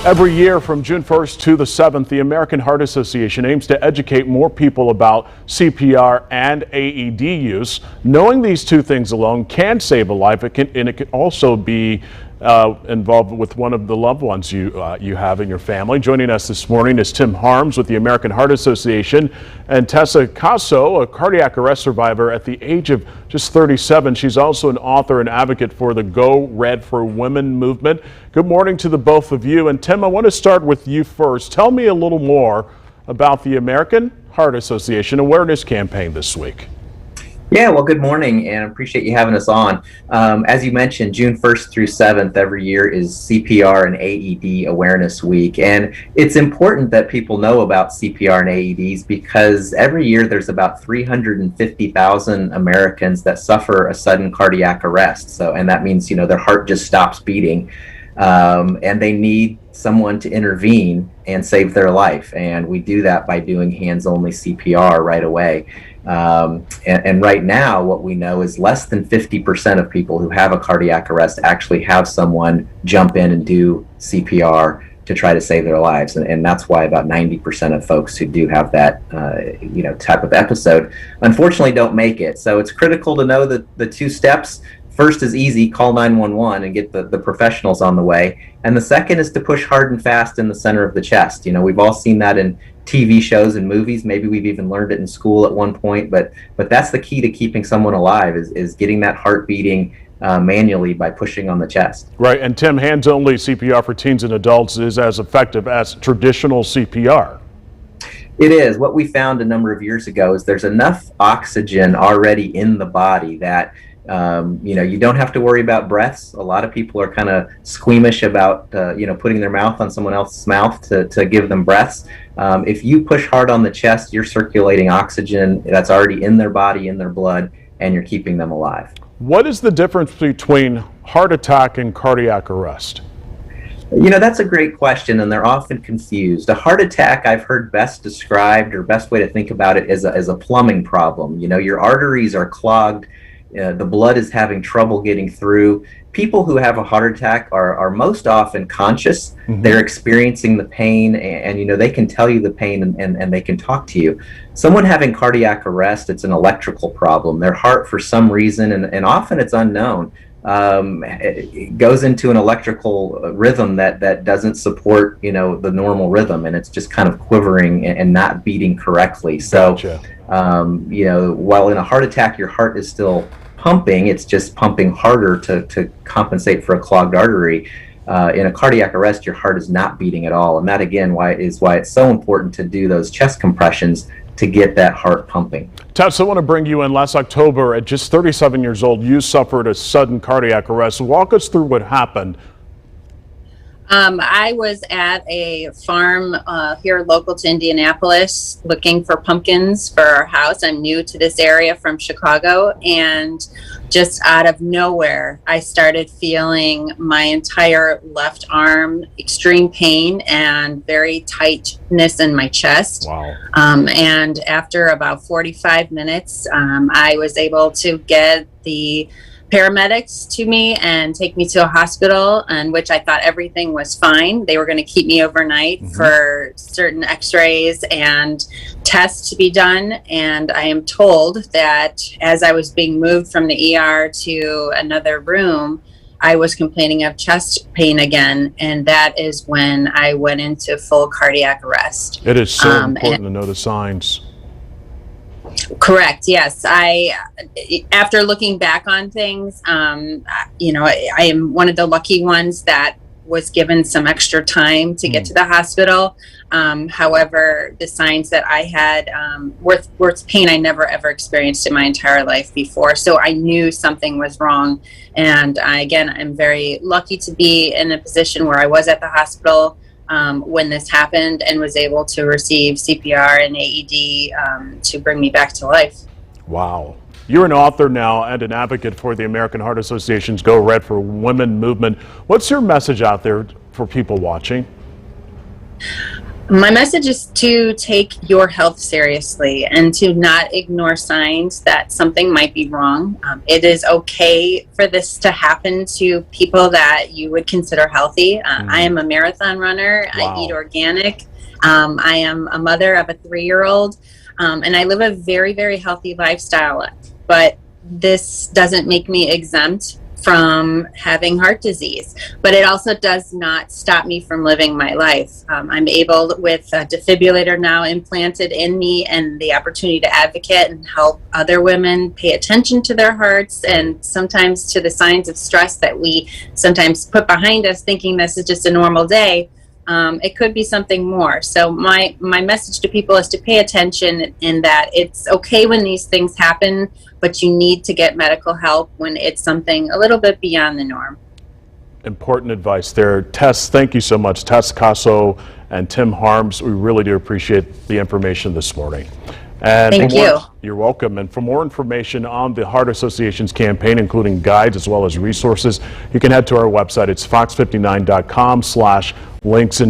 Every year from June 1st to the 7th, the American Heart Association aims to educate more people about CPR and AED use. Knowing these two things alone can save a life. It can also be involved with one of the loved ones you have in your family. Joining us this morning is Tim Harms with the American Heart Association and Tessa Casso, a cardiac arrest survivor at the age of just 37. She's also an author and advocate for the Go Red for Women movement. Good morning to the both of you. And Tim, I want to start with you first. Tell me a little more about the American Heart Association awareness campaign this week. Yeah, well, good morning, and I appreciate you having us on. As you mentioned, June 1st through 7th every year is CPR and AED Awareness Week, and it's important that people know about CPR and AEDs because every year there's about 350,000 Americans that suffer a sudden cardiac arrest. And that means, their heart just stops beating, and they need someone to intervene and save their life. And we do that by doing hands-only CPR right away. And right now, what we know is less than 50% of people who have a cardiac arrest actually have someone jump in and do CPR to try to save their lives. And that's why about 90% of folks who do have that, type of episode, unfortunately don't make it. So it's critical to know that the two steps. First is easy, call 911 and get the professionals on the way. And the second is to push hard and fast in the center of the chest. We've all seen that in TV shows and movies. Maybe we've even learned it in school at one point, but that's the key to keeping someone alive is getting that heart beating manually by pushing on the chest. Right, and Tim, hands-only CPR for teens and adults is as effective as traditional CPR. It is. What we found a number of years ago is there's enough oxygen already in the body that you don't have to worry about breaths. A lot of people are kind of squeamish about, putting their mouth on someone else's mouth to give them breaths. If you push hard on the chest, you're circulating oxygen that's already in their body, in their blood, and you're keeping them alive. What is the difference between heart attack and cardiac arrest? That's a great question, and they're often confused. A heart attack, I've heard best described, or best way to think about it, is a plumbing problem. Your arteries are clogged. The blood is having trouble getting through. People who have a heart attack are most often conscious. Mm-hmm. They're experiencing the pain and they can tell you the pain and they can talk to you. Someone having cardiac arrest, it's an electrical problem. Their heart, for some reason, and often it's unknown, it goes into an electrical rhythm that doesn't support, the normal rhythm, and it's just kind of quivering and not beating correctly. So, gotcha. While in a heart attack, your heart is still pumping, it's just pumping harder to compensate for a clogged artery. In a cardiac arrest, your heart is not beating at all. And that, again, why it's so important to do those chest compressions to get that heart pumping. Tess, I want to bring you in. Last October, at just 37 years old, you suffered a sudden cardiac arrest. Walk us through what happened. I was at a farm here local to Indianapolis looking for pumpkins for our house. I'm new to this area from Chicago, and just out of nowhere, I started feeling my entire left arm, extreme pain and very tightness in my chest. Wow. And after about 45 minutes, I was able to get the paramedics to me and take me to a hospital, in which I thought everything was fine. They were going to keep me overnight for certain x-rays and tests to be done. And I am told that as I was being moved from the ER to another room, I was complaining of chest pain again. And that is when I went into full cardiac arrest. It is so important to know the signs. Correct. Yes. After looking back on things, I am one of the lucky ones that was given some extra time to get to the hospital. However, the signs that I had were pain I never ever experienced in my entire life before. So I knew something was wrong. And I'm very lucky to be in a position where I was at the hospital when this happened and was able to receive CPR and AED to bring me back to life. Wow. You're an author now and an advocate for the American Heart Association's Go Red for Women movement. What's your message out there for people watching? My message is to take your health seriously and to not ignore signs that something might be wrong. It is okay for this to happen to people that you would consider healthy. I am a marathon runner. Wow. I eat organic. I am a mother of a 3-year-old, and I live a very, very healthy lifestyle. But this doesn't make me exempt from having heart disease, but it also does not stop me from living my life. I'm able, with a defibrillator now implanted in me and the opportunity to advocate and help other women pay attention to their hearts and sometimes to the signs of stress that we sometimes put behind us thinking this is just a normal day. It could be something more. So my message to people is to pay attention in that it's okay when these things happen, but you need to get medical help when it's something a little bit beyond the norm. Important advice there. Tess, thank you so much. Tess Casso and Tim Harms, we really do appreciate the information this morning. And Thank you. You're welcome. And for more information on the Heart Association's campaign, including guides as well as resources, you can head to our website. It's fox59.com/links and